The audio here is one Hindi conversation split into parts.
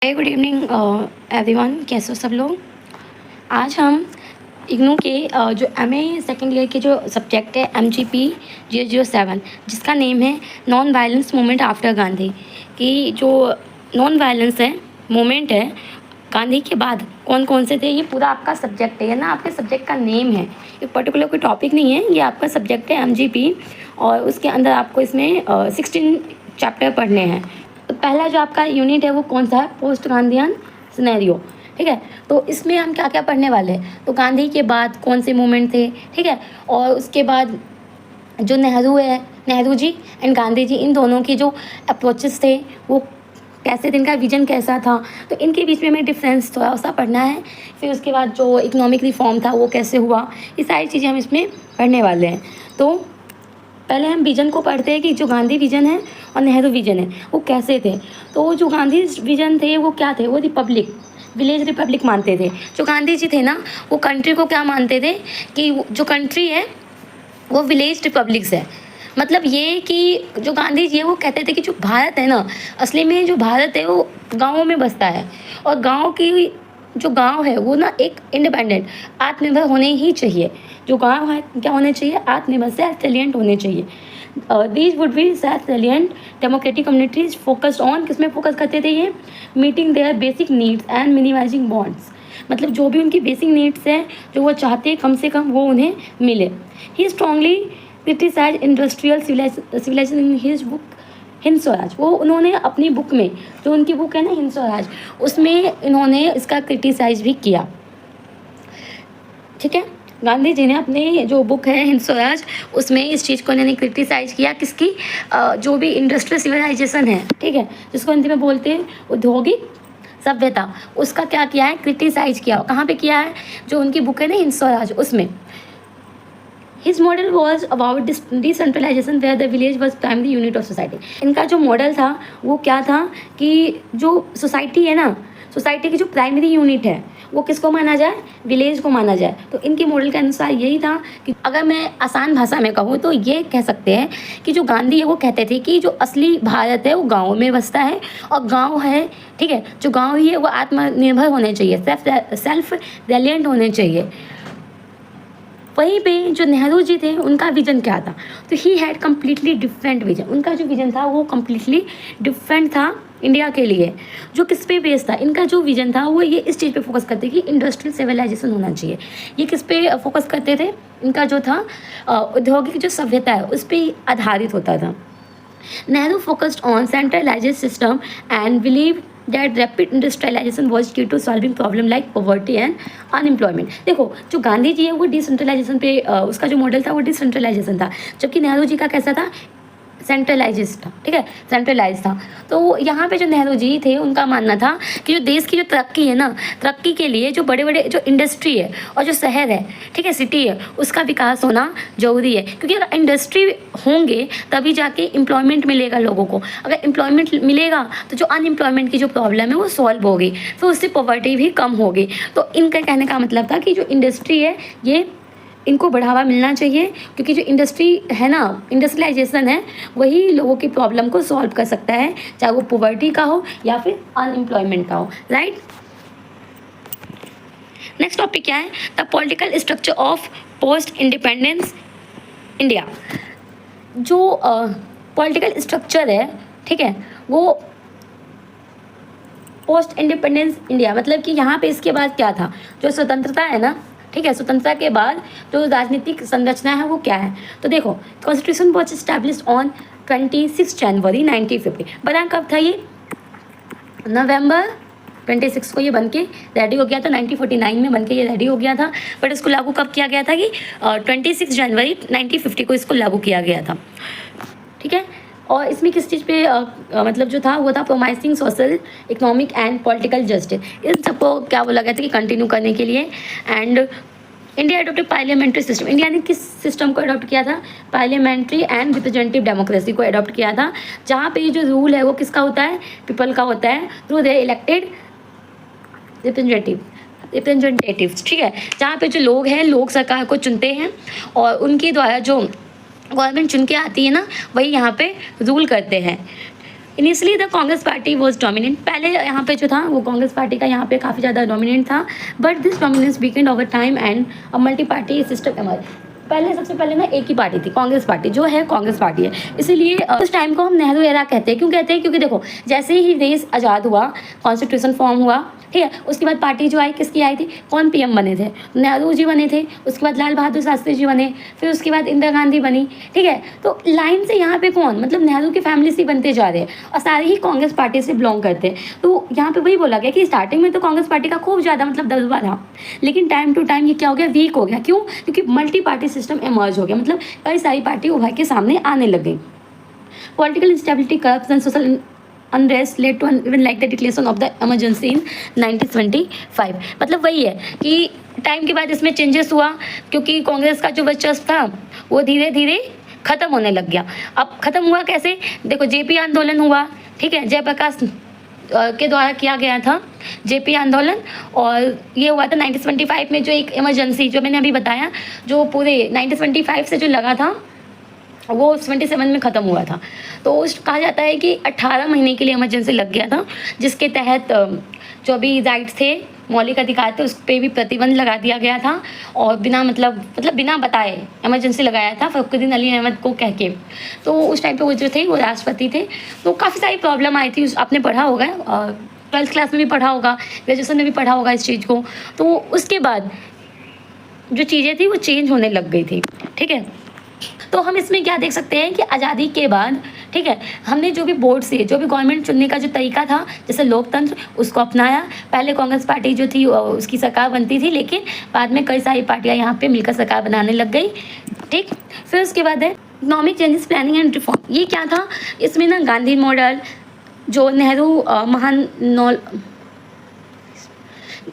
गुड इवनिंग एवरीवन, कैसे हो सब लोग। आज हम इग्नू के जो एमए सेकेंड ईयर के जो सब्जेक्ट है MGPE007, जिसका नेम है non violence movement after Gandhi, कि जो नॉन वायलेंस है मूवमेंट है गांधी के बाद कौन कौन से थे, ये पूरा आपका सब्जेक्ट है ना, आपके सब्जेक्ट का नेम है। एक पर्टिकुलर कोई टॉपिक नहीं है, ये आपका सब्जेक्ट है MGP, और उसके अंदर आपको इसमें 16 चैप्टर पढ़ने हैं। तो पहला जो आपका यूनिट है वो कौन सा है, पोस्ट गांधीयन सिनेरियो। ठीक है, तो इसमें हम क्या क्या पढ़ने वाले हैं, तो गांधी के बाद कौन से मूवमेंट थे, ठीक है, और उसके बाद जो नेहरू जी एंड गांधी जी, इन दोनों की जो अप्रोचेस थे वो कैसे थे, इनका विजन कैसा था, तो इनके बीच में हमें डिफरेंस थोड़ा सा पढ़ना है। फिर उसके बाद जो इकोनॉमिक रिफॉर्म था वो कैसे हुआ, ये सारी चीज़ें हम इसमें पढ़ने वाले हैं। तो पहले हम विजन को पढ़ते हैं कि जो गांधी विजन है और नेहरू विजन है वो कैसे थे। तो जो गांधी विजन थे वो क्या थे, वो रिपब्लिक, विलेज रिपब्लिक मानते थे। जो गांधी जी थे ना, वो कंट्री को क्या मानते थे कि जो कंट्री है वो विलेज रिपब्लिक्स है। मतलब ये कि जो गांधी जी है वो कहते थे कि जो भारत है ना, असली में जो भारत है वो गाँवों में बसता है, और गाँव की जो गांव है वो ना एक इंडिपेंडेंट, आत्मनिर्भर होने ही चाहिए। जो गांव है क्या होने चाहिए, आत्मनिर्भर, सेल्फ रिलायंट होने चाहिए। These would be self reliant democratic communities focused on, किसमें फोकस करते थे ये, meeting their basic needs and minimising bonds. मतलब जो भी उनकी बेसिक नीड्स हैं, जो वो चाहते हैं कम से कम वो उन्हें मिले। He strongly criticise industrial civilisation in his book Hind Swaraj. वो उन्होंने अपनी बुक में, जो उनकी बुक है ना हिंद स्वराज, उसमें इन्होंने इसका क्रिटिसाइज भी किया। ठीक है, गांधी जी ने अपने जो बुक है हिंद स्वराज, उसमें इस चीज़ को इन्होंने क्रिटिसाइज किया, किसकी, जो भी इंडस्ट्रियल सिविलाइजेशन है, ठीक है, जिसको हिंदी में बोलते हैं औद्योगिक सभ्यता, उसका क्या किया है, क्रिटिसाइज किया। कहाँ पे किया है, जो उनकी बुक है ना हिंद स्वराज, उसमें। His model was about decentralization where the village was primary unit of society. इनका जो मॉडल था वो क्या था कि जो सोसाइटी है ना, सोसाइटी की जो प्राइमरी यूनिट है वो किसको माना जाए, विलेज को माना जाए। तो इनके मॉडल के अनुसार यही था कि अगर मैं आसान भाषा में कहूँ तो ये कह सकते हैं कि जो गांधी है वो कहते थे कि जो असली भारत है वो गाँव में बसता है, और गाँव है, ठीक है, जो गाँव ही है वो आत्मनिर्भर होने चाहिए, सेल्फ रिलायंट होने चाहिए। वहीं पे जो नेहरू जी थे उनका विजन क्या था, तो he had completely different vision. उनका जो विजन था वो कम्प्लीटली डिफरेंट था इंडिया के लिए। जो किस पे बेस्ड था, इनका जो विजन था वो ये इस चीज़ पे फोकस करते कि इंडस्ट्रियल सिविलाइजेशन होना चाहिए। ये किस पे फोकस करते थे, इनका जो था औद्योगिक जो सभ्यता है उस पर आधारित होता था। Nehru focused on centralised system and believe that rapid industrialization was key to solving problem like poverty and unemployment। देखो जो गांधी जी है वो डिसेंट्रलाइजेशन पे उसका जो मॉडल था वो डिसेंट्रलाइजेशन था, जबकि नेहरू जी का कैसा था, सेंट्रलाइज था। ठीक है, सेंट्रलाइज था। तो यहाँ पे जो नेहरू जी थे उनका मानना था कि जो देश की जो तरक्की है ना, तरक्की के लिए जो बड़े बड़े जो इंडस्ट्री है और जो शहर है, ठीक है, सिटी है, उसका विकास होना ज़रूरी है। क्योंकि अगर इंडस्ट्री होंगे तभी जाके एम्प्लॉयमेंट मिलेगा लोगों को। अगर एम्प्लॉयमेंट मिलेगा तो जो अनएम्प्लॉयमेंट की जो प्रॉब्लम है वो सॉल्व होगी, फिर उससे पॉवर्टी भी कम होगी। तो इनका कहने का मतलब था कि जो इंडस्ट्री है ये इनको बढ़ावा मिलना चाहिए, क्योंकि जो इंडस्ट्री है ना, इंडस्ट्रियलाइजेशन है, वही लोगों की प्रॉब्लम को सॉल्व कर सकता है, चाहे वो पॉवर्टी का हो या फिर अनएम्प्लॉयमेंट का हो। राइट, नेक्स्ट टॉपिक क्या है, the political structure of post independence India. जो पॉलिटिकल स्ट्रक्चर है, ठीक है, वो पोस्ट इंडिपेंडेंस इंडिया, मतलब कि यहाँ पे इसके बाद क्या था, जो स्वतंत्रता है ना, ठीक है, स्वतंत्रता के बाद जो राजनीतिक संरचना है वो क्या है। तो देखो, कॉन्स्टिट्यूशन वॉज एस्टैब्लिश्ड ऑन 26 जनवरी 1950। बना कब था ये, नवंबर 26 को ये बन के रेडी हो गया था। 1949 में बन के ये रेडी हो गया था, बट इसको लागू कब किया गया था कि 26 जनवरी 1950 को इसको लागू किया गया था। ठीक है, और इसमें किस चीज़ पे मतलब जो था वो था promising social, economic and political justice. इन सबको क्या बोला गया था कि कंटिन्यू करने के लिए। And India adopted parliamentary system. India ने किस सिस्टम को अडॉप्ट किया था, पार्लियामेंट्री एंड रिप्रेजेंटेटिव डेमोक्रेसी को अडॉप्ट किया था, जहाँ पे जो रूल है वो किसका होता है, पीपल का होता है, थ्रू देयर इलेक्टेड रिप्रेजेंटेटिव्स। ठीक है, जहाँ पे जो लोग हैं, लोग सरकार को चुनते हैं और उनके द्वारा जो गवर्नमेंट चुन के आती है ना, वही यहाँ पे रूल करते हैं। Initially the Congress party was dominant, पहले यहाँ पे जो था वो कांग्रेस पार्टी का यहाँ पे काफ़ी ज़्यादा डोमिनेंट था, but this dominance weekend over time and a multi party system emerge. पहले सबसे पहले ना एक ही पार्टी थी, कांग्रेस पार्टी जो है कांग्रेस पार्टी है, इसीलिए उस टाइम को हम नेहरू एरा कहते हैं। क्यों कहते हैं? क्योंकि देखो जैसे ही देश आज़ाद हुआ, कॉन्स्टिट्यूशन फॉर्म हुआ, ठीक है, उसके बाद पार्टी जो आई किसकी आई थी, कौन पीएम बने थे, नेहरू जी बने थे, उसके बाद लाल बहादुर शास्त्री जी बने, फिर उसके बाद इंदिरा गांधी बनी, ठीक है। तो लाइन से यहाँ पे कौन, मतलब नेहरू की फैमिली से बनते जा रहे हैं और सारे ही कांग्रेस पार्टी से बिलोंग करते हैं। तो यहाँ पे वही बोला गया कि स्टार्टिंग में तो कांग्रेस पार्टी का खूब ज़्यादा मतलब दबदबा था, लेकिन टाइम टू टाइम ये क्या हो गया, वीक हो गया। क्यों? क्योंकि मल्टी पार्टी सिस्टम एमर्ज हो गया, मतलब कई सारी पार्टी उभर के सामने आने लग गई। Political instability, corruption, social unrest led to even like the declaration of the emergency in 1925। मतलब वही है कि टाइम के बाद इसमें चेंजेस हुआ, क्योंकि कांग्रेस का जो वर्चस्व था वो धीरे धीरे खत्म होने लग गया। अब खत्म हुआ कैसे? देखो जेपी आंदोलन हुआ, ठीक है, जयप्रकाश के द्वारा किया गया था जेपी आंदोलन, और ये हुआ था 1925 में, जो एक इमरजेंसी जो मैंने अभी बताया, जो पूरे 1925 से जो लगा था वो 77 में ख़त्म हुआ था। तो उस कहा जाता है कि 18 महीने के लिए इमरजेंसी लग गया था, जिसके तहत जो भी राइट्स थे, मौलिक अधिकार थे, उस पर भी प्रतिबंध लगा दिया गया था, और बिना मतलब बिना बताए इमरजेंसी लगाया था फखरुद्दीन अली अहमद को कह के। तो उस टाइम पे वो जो थे वो राष्ट्रपति थे, तो काफ़ी सारी प्रॉब्लम आई थी। आपने पढ़ा होगा, 12th क्लास में भी पढ़ा होगा, ग्रेजुएशन में भी पढ़ा होगा इस चीज़ को। तो उसके बाद जो चीज़ें थी वो चेंज होने लग गई थी, ठीक है। तो हम इसमें क्या देख सकते हैं कि आज़ादी के बाद, ठीक है, हमने जो भी बोर्ड से जो भी गवर्नमेंट चुनने का जो तरीका था, जैसे लोकतंत्र, उसको अपनाया। पहले कांग्रेस पार्टी जो थी उसकी सरकार बनती थी, लेकिन बाद में कई सारी पार्टियां यहाँ पे मिलकर सरकार बनाने लग गई, ठीक। फिर उसके बाद है economic changes, planning and reform. ये क्या था? इसमें ना गांधी मॉडल, जो Nehru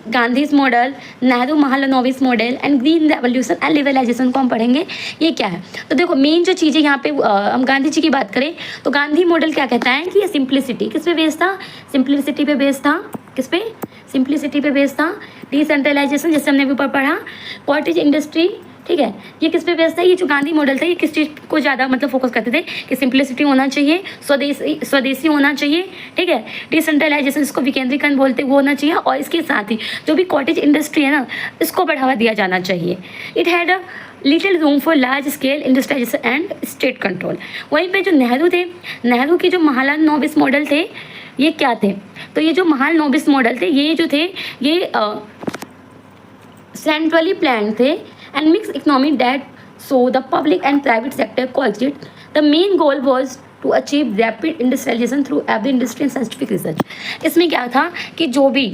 Gandhi's model, Nehru Mahalanobis model and green revolution and liberalisation को हम पढ़ेंगे। ये क्या है? तो देखो मेन जो चीज़ें यहाँ पे हम गांधी जी की बात करें तो गांधी मॉडल क्या कहता है कि ये सिंप्लिसिटी, किस पे बेस था? सिंप्लिसिटी पे बेस था। किस पे? सिंप्लिसिटी पे बेस था। डिसेंट्रलाइजेशन, जैसे हमने ऊपर पढ़ा, कॉटेज इंडस्ट्री, ठीक है, ये किस पे बेस था? ये जो गांधी मॉडल था ये किस चीज़ को ज़्यादा मतलब फोकस करते थे कि सिंप्लिसिटी होना चाहिए, स्वदेशी होना चाहिए, ठीक है, डिसेंट्रलाइजेशन, इसको विकेंद्रीकरण बोलते वो होना चाहिए, और इसके साथ ही जो भी कॉटेज इंडस्ट्री है ना, इसको बढ़ावा दिया जाना चाहिए। It had a little room for large scale industrialisation and state control. वहीं पे जो नेहरू थे, नेहरू के जो महालनोबिस मॉडल थे, ये क्या थे? तो ये जो महालनोबिस मॉडल थे, ये जो थे ये सेंट्रली प्लान थे and mixed economy that so the public and private sector coexist. The main goal was to achieve rapid industrialization through every industry and scientific research. इसमें क्या था कि जो भी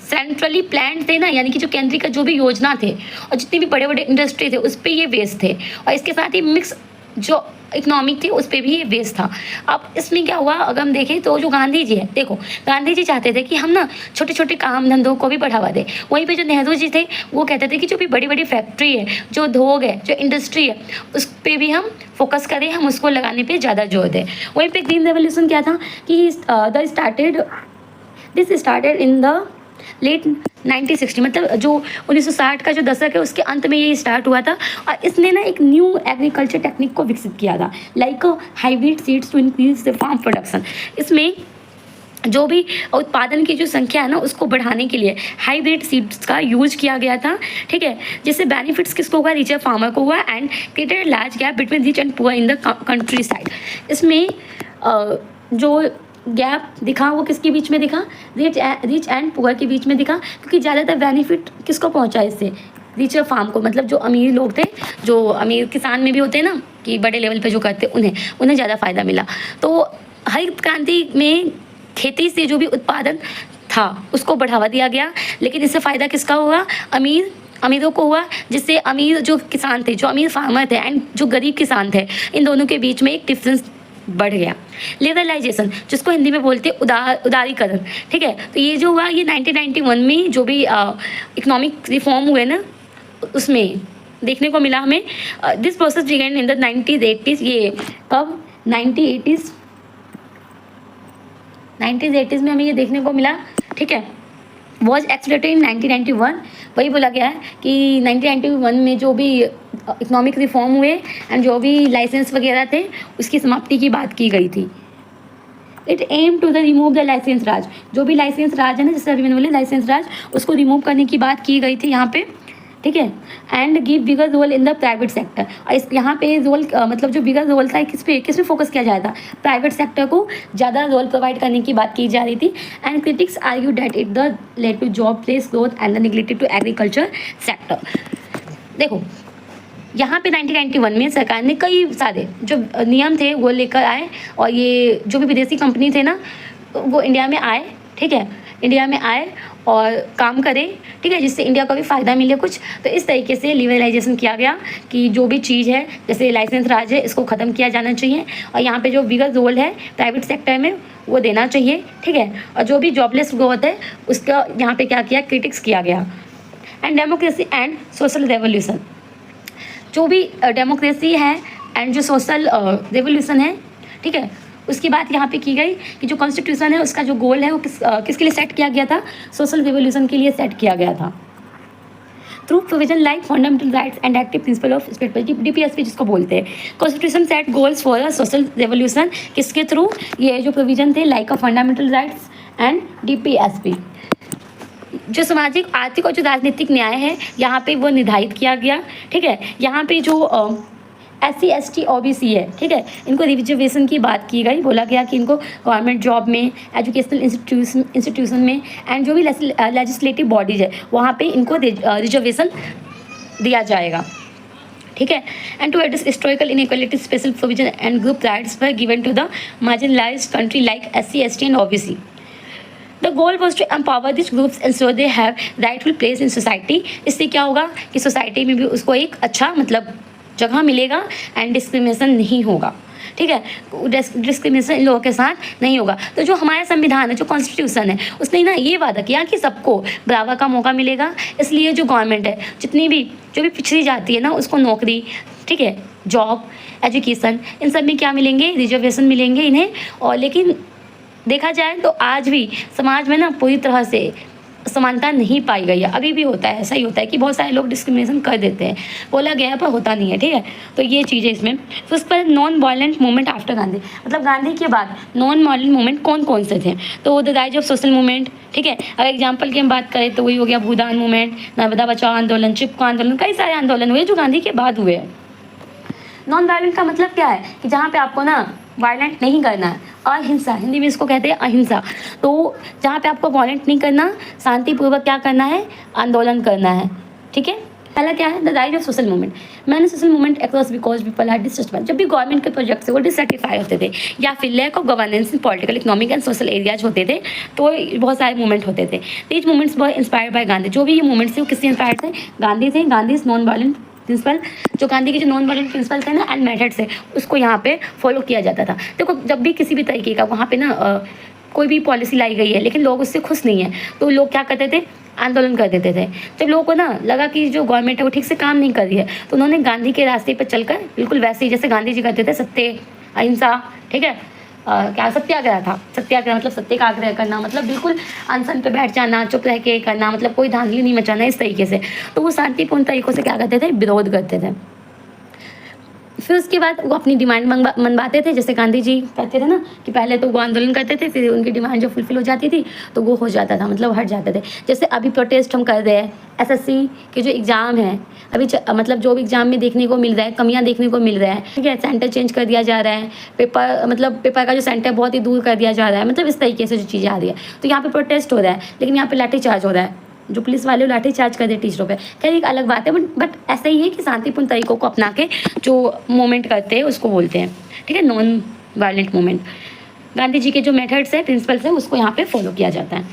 सेंट्रली प्लान थे ना, यानी कि जो केंद्रीय का जो भी योजना थे और जितने भी बड़े बड़े इंडस्ट्री थे उस पर ये बेस थे, और इसके साथ ही मिक्स जो इकोनॉमिक थी उस पर भी ये बेस था। अब इसमें क्या हुआ, अगर हम देखें तो जो गांधी जी है, देखो गांधी जी चाहते थे कि हम ना छोटे छोटे काम धंधों को भी बढ़ावा दें। वहीं पे जो नेहरू जी थे वो कहते थे कि जो भी बड़ी बड़ी फैक्ट्री है, जो उद्योग है, जो इंडस्ट्री है, उस पर भी हम फोकस करें, हम उसको लगाने पर ज़्यादा जोर दें। वहीं पर ग्रीन रेवोल्यूशन क्या था कि this started in the late 1960, मतलब जो 1960 का जो दशक है उसके अंत में ये स्टार्ट हुआ था, और इसने ना एक न्यू एग्रीकल्चर टेक्निक को विकसित किया था, like hybrid seeds to increase the farm production. इसमें जो भी उत्पादन की जो संख्या है ना उसको बढ़ाने के लिए हाइब्रिड सीड्स का यूज किया गया था, ठीक है, जिससे बेनिफिट्स किसको हुआ? रिचर फार्मर को हुआ, and created large gap between rich and poor in the country side. इसमें जो गैप दिखा वो किसके बीच में दिखा? रिच एंड पुअर के बीच में दिखा, क्योंकि ज़्यादातर बेनिफिट किसको पहुंचा इससे? रिचर फार्म को, मतलब जो अमीर लोग थे, जो अमीर किसान में भी होते हैं ना कि बड़े लेवल पे जो करते उन्हें ज़्यादा फ़ायदा मिला। तो हरित क्रांति में खेती से जो भी उत्पादन था उसको बढ़ावा दिया गया, लेकिन इससे फ़ायदा किसका हुआ? अमीरों को हुआ, जिससे अमीर जो किसान थे, जो अमीर फार्मर थे, एंड जो गरीब किसान थे, इन दोनों के बीच में एक डिफरेंस बढ़ गया। लिबरलाइजेशन, जिसको हिंदी में बोलते उदारीकरण, ठीक है, तो ये जो हुआ ये 1991 में जो भी इकोनॉमिक रिफॉर्म हुए ना उसमें देखने को मिला हमें। This process began in the 1980s। ये कब? 1980s में हमें ये देखने को मिला, ठीक है। वॉज एक्सलेटेड इन 1991। वही बोला गया है कि 1991 में जो भी इकोनॉमिक रिफॉर्म हुए एंड जो भी लाइसेंस वगैरह थे उसकी समाप्ति की बात की गई थी। It aim to the remove the licence Raj, जो भी लाइसेंस राज है ना, जैसे अभी मैंने बोले लाइसेंस राज, उसको रिमूव करने की बात की गई थी यहाँ पे, ठीक है। And give bigger role in the private sector, और इस यहाँ पे रोल मतलब जो बिगर रोल था किस पे फोकस किया जाता, प्राइवेट सेक्टर को ज़्यादा रोल प्रोवाइड करने की बात की जा रही थी। And critics argue that it the led to job place growth and the neglected to agriculture sector. देखो यहाँ पे 1991 में सरकार ने कई सारे जो नियम थे वो लेकर आए, और ये जो भी विदेशी कंपनी थे ना वो इंडिया में आए, ठीक है, इंडिया में आए और काम करें, ठीक है, जिससे इंडिया को भी फ़ायदा मिले कुछ। तो इस तरीके से लिबरलाइजेशन किया गया कि जो भी चीज़ है जैसे लाइसेंस राज है इसको ख़त्म किया जाना चाहिए, और यहाँ पे जो बिगर रोल है प्राइवेट सेक्टर में वो देना चाहिए, ठीक है, और जो भी जॉबलेस ग्रोथ है उसका यहाँ पे क्या किया, क्रिटिक्स किया गया। And democracy and social revolution, जो भी डेमोक्रेसी है एंड जो सोशल रेवोल्यूशन है, ठीक है, उसकी बात यहाँ पे की गई कि जो कॉन्स्टिट्यूशन है उसका जो गोल है वो किसके लिए सेट किया गया था, सोशल रेवोल्यूशन के लिए सेट किया गया था। Through provision like fundamental rights and active principle of state, DPSP जिसको बोलते हैं, constitution set goals for a social revolution, किसके थ्रू, ये जो प्रोविजन थे like of fundamental rights and DPSP। जो सामाजिक आर्थिक और जो राजनीतिक न्याय है यहाँ पे वो निर्धारित किया गया, ठीक है। यहाँ पे जो SC ST OBC है, ठीक है, इनको रिजर्वेशन की बात की गई, बोला गया कि इनको गवर्नमेंट जॉब में, एजुकेशनल इंस्टीट्यूशन में एंड जो भी लेजिस्लेटिव बॉडीज है वहाँ पे इनको रिजर्वेशन दिया जाएगा, ठीक है। And to address historical inequality special provision and group rights were given to the marginalised country like SC ST and OBC। The goal was to empower these groups and so they have rightful place in society। इससे क्या होगा कि सोसाइटी में भी उसको एक अच्छा मतलब जगह मिलेगा एंड डिस्क्रिमिनेशन नहीं होगा, ठीक है, डिस्क्रिमिनेशन इन लोगों के साथ नहीं होगा। तो जो हमारा संविधान है, जो कॉन्स्टिट्यूशन है, उसने ना ये वादा किया कि सबको बराबर का मौका मिलेगा, इसलिए जो गवर्नमेंट है जितनी भी जो भी पिछड़ी जाती है ना उसको नौकरी, ठीक है, जॉब, एजुकेशन, इन सब में क्या मिलेंगे, रिजर्वेशन मिलेंगे इन्हें। और लेकिन देखा जाए तो आज भी समाज में ना पूरी तरह से समानता नहीं पाई गई है, अभी भी होता है, ऐसा ही होता है कि बहुत सारे लोग डिस्क्रिमिनेशन कर देते हैं, बोला गया है पर होता नहीं है, ठीक है। तो ये चीज़ें इसमें। फिर उस पर non violent movement after Gandhi, मतलब गांधी के बाद नॉन वायलेंट मूवमेंट कौन कौन से थे, तो the rise of social movement, ठीक है। अगर एग्जाम्पल की हम बात करें तो वही हो गया भूदान मूवमेंट, नर्मदा बचाओ आंदोलन, चिपको आंदोलन, कई सारे आंदोलन हुए जो गांधी के बाद हुए हैं। नॉन वायलेंट का मतलब क्या है कि जहाँ पे आपको ना वायलेंट नहीं करना है, अहिंसा, हिंदी में इसको कहते हैं अहिंसा। तो जहाँ पे आपको वायलेंट नहीं करना, शांतिपूर्वक क्या करना है, आंदोलन करना है, ठीक है। पहला क्या है, the rise of social movement, मैंने social movement across because people are dissatisfied, जब भी गवर्नमेंट के प्रोजेक्ट से वो डिससेटिस्फाई होते थे या फिर lack of governance in political, economic and social areas होते थे, तो बहुत सारे मूवमेंट होते थे। These movements were inspired by Gandhi, जो भी ये मूवमेंट्स थे वो किससे इंस्पायर्ड थे, गांधी थे। Gandhi is non violent principle, जो गांधी के जो नॉन वायलेंट प्रिंसिपल थे ना एंड मेथड्स है उसको यहाँ पे फॉलो किया जाता था। देखो जब भी किसी भी तरीके का वहाँ पे ना कोई भी पॉलिसी लाई गई है लेकिन लोग उससे खुश नहीं है तो लोग क्या करते थे, आंदोलन कर देते थे। जब लोगों को ना लगा कि जो गवर्नमेंट है वो ठीक से काम नहीं कर रही है तो उन्होंने गांधी के रास्ते पर चलकर बिल्कुल वैसे ही जैसे गांधी जी करते थे, सत्य अहिंसा, ठीक है, क्या सत्याग्रह था, सत्याग्रह मतलब सत्य का आग्रह करना, मतलब बिल्कुल अनशन पे बैठ जाना, चुप रह के करना, मतलब कोई धांधली नहीं मचाना, इस तरीके से। तो वो शांतिपूर्ण तरीकों से क्या करते थे, विरोध करते थे। फिर उसके बाद वो अपनी डिमांड मनवाते थे, जैसे गांधी जी कहते थे ना कि पहले तो वो आंदोलन करते थे, फिर उनकी डिमांड जब फुलफिल हो जाती थी तो वो हो जाता था, मतलब हट जाते थे। जैसे अभी प्रोटेस्ट हम कर रहे हैं, SSC के जो एग्ज़ाम है अभी मतलब जो भी एग्ज़ाम में देखने को मिल रहा है, कमियां देखने को मिल रहा है, ठीक है, सेंटर चेंज कर दिया जा रहा है, पेपर का जो सेंटर बहुत ही दूर कर दिया जा रहा है, मतलब इस तरीके से जो चीज़ें आ रही है। तो यहाँ पर प्रोटेस्ट हो रहा है लेकिन यहाँ पर लाठी चार्ज हो रहा है, जो पुलिस वाले लाठी चार्ज कर दे टीचरों पे, खैर एक अलग बात है, बट ऐसा ही है कि शांतिपूर्ण तरीकों को अपना के जो मूवमेंट करते हैं उसको बोलते हैं, ठीक है, non violent movement. Gandhi ji के जो मेथड्स है, प्रिंसिपल्स है, उसको यहाँ पे फॉलो किया जाता है।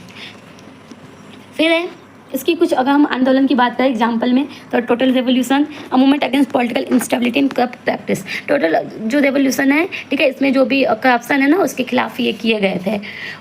फिर है इसकी कुछ, अगर हम आंदोलन की बात करें एग्जाम्पल में तो total revolution, a movement against political instability and corrupt practice. Total जो रेवोल्यूशन है, ठीक है, इसमें जो भी करप्शन है ना उसके खिलाफ ये किए गए थे।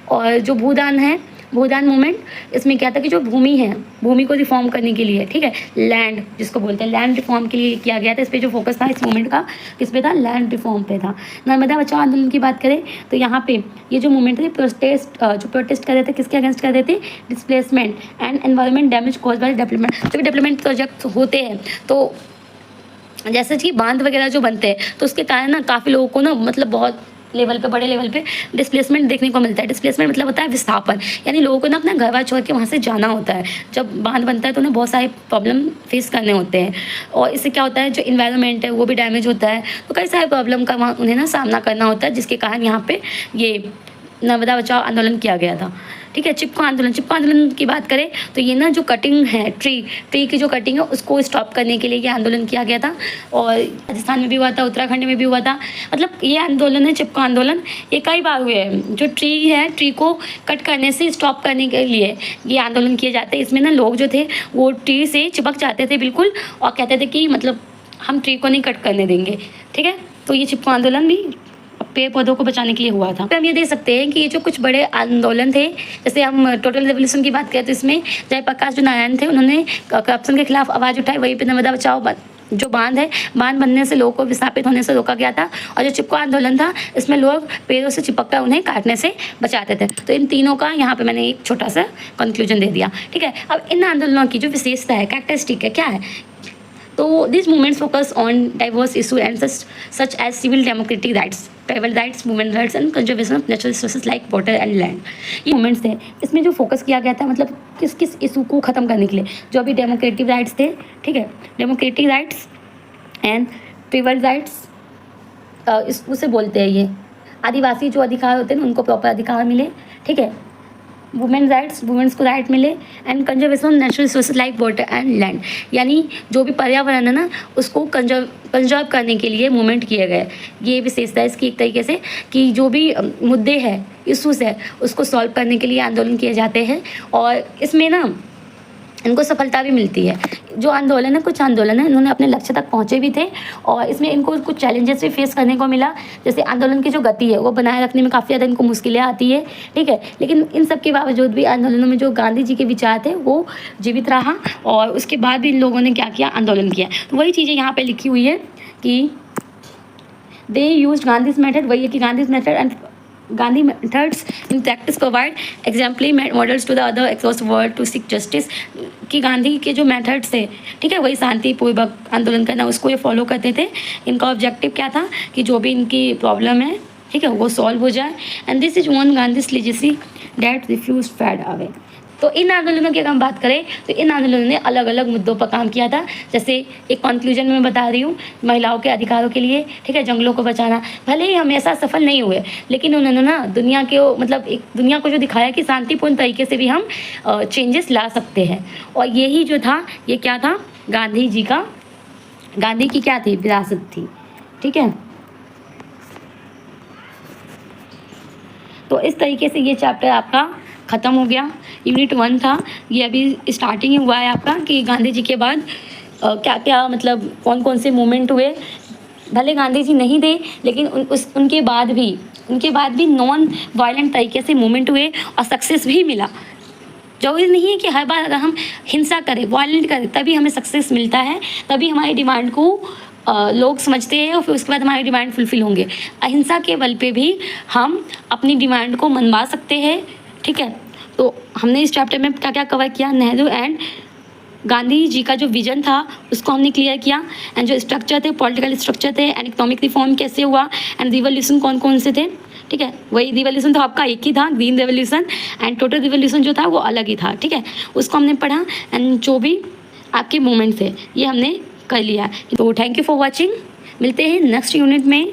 और जो भूदान है, भूदान मूवमेंट, इसमें क्या था कि जो भूमि है, भूमि को रिफॉर्म करने के लिए, ठीक है, लैंड जिसको बोलते हैं, लैंड रिफॉर्म के लिए किया गया था। इस पर जो फोकस था इस मूवमेंट का किस पे था, लैंड रिफॉर्म पे था। नर्मदा बचाओ आंदोलन की बात करें तो यहाँ पे ये जो मूवमेंट थे जो प्रोटेस्ट कर रहे थे, किसके अगेंस्ट कर रहे थे, displacement and environment damage cause by development. जो भी डेवलपमेंट प्रोजेक्ट होते हैं तो जैसे कि बांध वगैरह जो बनते हैं तो उसके कारण ना काफ़ी लोगों को ना मतलब बहुत लेवल पे, बड़े लेवल पे डिस्प्लेसमेंट देखने को मिलता है। डिस्प्लेसमेंट मतलब होता है विस्थापन, यानी लोगों को ना अपना घर बार छोड़ के वहाँ से जाना होता है। जब बांध बनता है तो उन्हें बहुत सारे प्रॉब्लम फेस करने होते हैं और इससे क्या होता है, जो इन्वायरमेंट है वो भी डैमेज होता है। तो कई सारे प्रॉब्लम का वहाँ उन्हें ना सामना करना होता है, जिसके कारण यहाँ पे ये नर्मदा बचाओ आंदोलन किया गया था। ठीक है, चिपको आंदोलन की बात करें तो ये ना जो कटिंग है, ट्री की जो कटिंग है उसको स्टॉप करने के लिए ये आंदोलन किया गया था। और राजस्थान में भी हुआ था, उत्तराखंड में भी हुआ था। मतलब ये आंदोलन है चिपको आंदोलन, ये कई बार हुए हैं। जो ट्री है, ट्री को कट करने से स्टॉप करने के लिए ये आंदोलन किए जाते हैं। इसमें ना लोग जो थे वो ट्री से चिपक जाते थे बिल्कुल, और कहते थे कि मतलब हम ट्री को नहीं कट करने देंगे। ठीक है, तो ये चिपको आंदोलन भी पेड़ पौधों को बचाने के लिए हुआ था। हम ये देख सकते हैं कि ये जो कुछ बड़े आंदोलन थे, जैसे हम टोटल रिवोल्यूशन की बात करें तो इसमें जयप्रकाश जो नारायण थे उन्होंने करप्शन के खिलाफ आवाज़ उठाई। वहीं पे नर्मदा बचाओ जो बांध है, बांध बनने से लोगों को विस्थापित होने से रोका गया था। और जो चिपको आंदोलन था इसमें लोग पेड़ों से चिपक कर उन्हें काटने से बचाते थे। तो इन तीनों का यहाँ पे मैंने एक छोटा सा कंक्लूजन दे दिया। ठीक है, अब इन आंदोलनों की जो विशेषता है, कैरेक्टरिस्टिक है, क्या है, तो these movements focus on diverse issues and such as civil democratic rights, tribal rights, women rights and conservation of natural resources like water and land। ये मूवमेंट्स थे, इसमें जो फोकस किया गया था मतलब किस किस इशू को ख़त्म करने के लिए। जो अभी डेमोक्रेटिक राइट्स थे, ठीक है, democratic rights and tribal rights, उसे बोलते हैं ये आदिवासी जो अधिकार होते हैं ना उनको प्रॉपर अधिकार मिले। ठीक है, वुमेन राइट्स, वुमेन्स को राइट मिले and conservation of natural resources like water and land, यानी जो भी पर्यावरण है ना उसको कंजर्व करने के लिए मूवमेंट किए गए। ये विशेषता है इसकी एक तरीके से कि जो भी मुद्दे हैं, इशूज़ है, उसको सॉल्व करने के लिए आंदोलन किए जाते हैं और इसमें ना इनको सफलता भी मिलती है। जो आंदोलन है, कुछ आंदोलन है, इन्होंने अपने लक्ष्य तक पहुँचे भी थे और इसमें इनको कुछ चैलेंजेस भी फेस करने को मिला। जैसे आंदोलन की जो गति है वो बनाए रखने में काफ़ी ज़्यादा इनको मुश्किलें आती है। ठीक है, लेकिन इन सब के बावजूद भी आंदोलनों में जो गांधी जी के विचार थे वो जीवित रहा और उसके बाद भी इन लोगों ने क्या किया, आंदोलन किया। तो वही चीज़ें यहाँ पर लिखी हुई है कि दे यूज गांधीज मेथड, वही है कि Gandhi's method and Gandhi methods in practice provide exemplary models to the other across the world to seek justice। कि गांधी के जो मेथड्स थे, ठीक है, वही शांतिपूर्वक आंदोलन करना, उसको ये फॉलो करते थे। इनका ऑब्जेक्टिव क्या था कि जो भी इनकी प्रॉब्लम है, ठीक है, वो सॉल्व हो जाए। And this is one Gandhi's legacy that refuse fade away. तो इन आंदोलनों की अगर हम बात करें तो इन आंदोलनों ने अलग अलग मुद्दों पर काम किया था। जैसे एक कंक्लूजन में मैं बता रही हूँ, महिलाओं के अधिकारों के लिए, ठीक है, जंगलों को बचाना। भले ही हमेशा सफल नहीं हुए, लेकिन उन्होंने ना दुनिया के मतलब एक दुनिया को जो दिखाया कि शांतिपूर्ण तरीके से भी हम चेंजेस ला सकते हैं। और यही जो था, ये क्या था, गांधी जी का, गांधी की क्या थी, विरासत थी। ठीक है, तो इस तरीके से ये चैप्टर आपका ख़त्म हो गया। यूनिट 1 था, ये अभी स्टार्टिंग ही हुआ है आपका कि गांधी जी के बाद क्या क्या मतलब कौन कौन से मूवमेंट हुए। भले गांधी जी नहीं थे, लेकिन उनके बाद भी नॉन वायलेंट तरीके से मूवमेंट हुए और सक्सेस भी मिला। जरूरी नहीं है कि हर बार अगर हम हिंसा करें, वायलेंट करें, तभी हमें सक्सेस मिलता है, तभी हमारी डिमांड को लोग समझते हैं और फिर उसके बाद हमारी डिमांड फुलफिल होंगे। अहिंसा के बल पे भी हम अपनी डिमांड को मनवा सकते हैं। ठीक है, तो हमने इस चैप्टर में क्या क्या कवर किया, नेहरू एंड गांधी जी का जो विजन था उसको हमने क्लियर किया, एंड जो स्ट्रक्चर थे, पॉलिटिकल स्ट्रक्चर थे, एंड इकोनॉमिक रिफॉर्म कैसे हुआ, एंड रिवोल्यूशन कौन कौन से थे। ठीक है, वही रिवोल्यूशन तो आपका एक ही था, green revolution, and total revolution जो था वो अलग ही था। ठीक है, उसको हमने पढ़ा, एंड जो भी आपके मूवमेंट थे ये हमने कर लिया। तो थैंक यू फॉर वॉचिंग, मिलते हैं नेक्स्ट यूनिट में।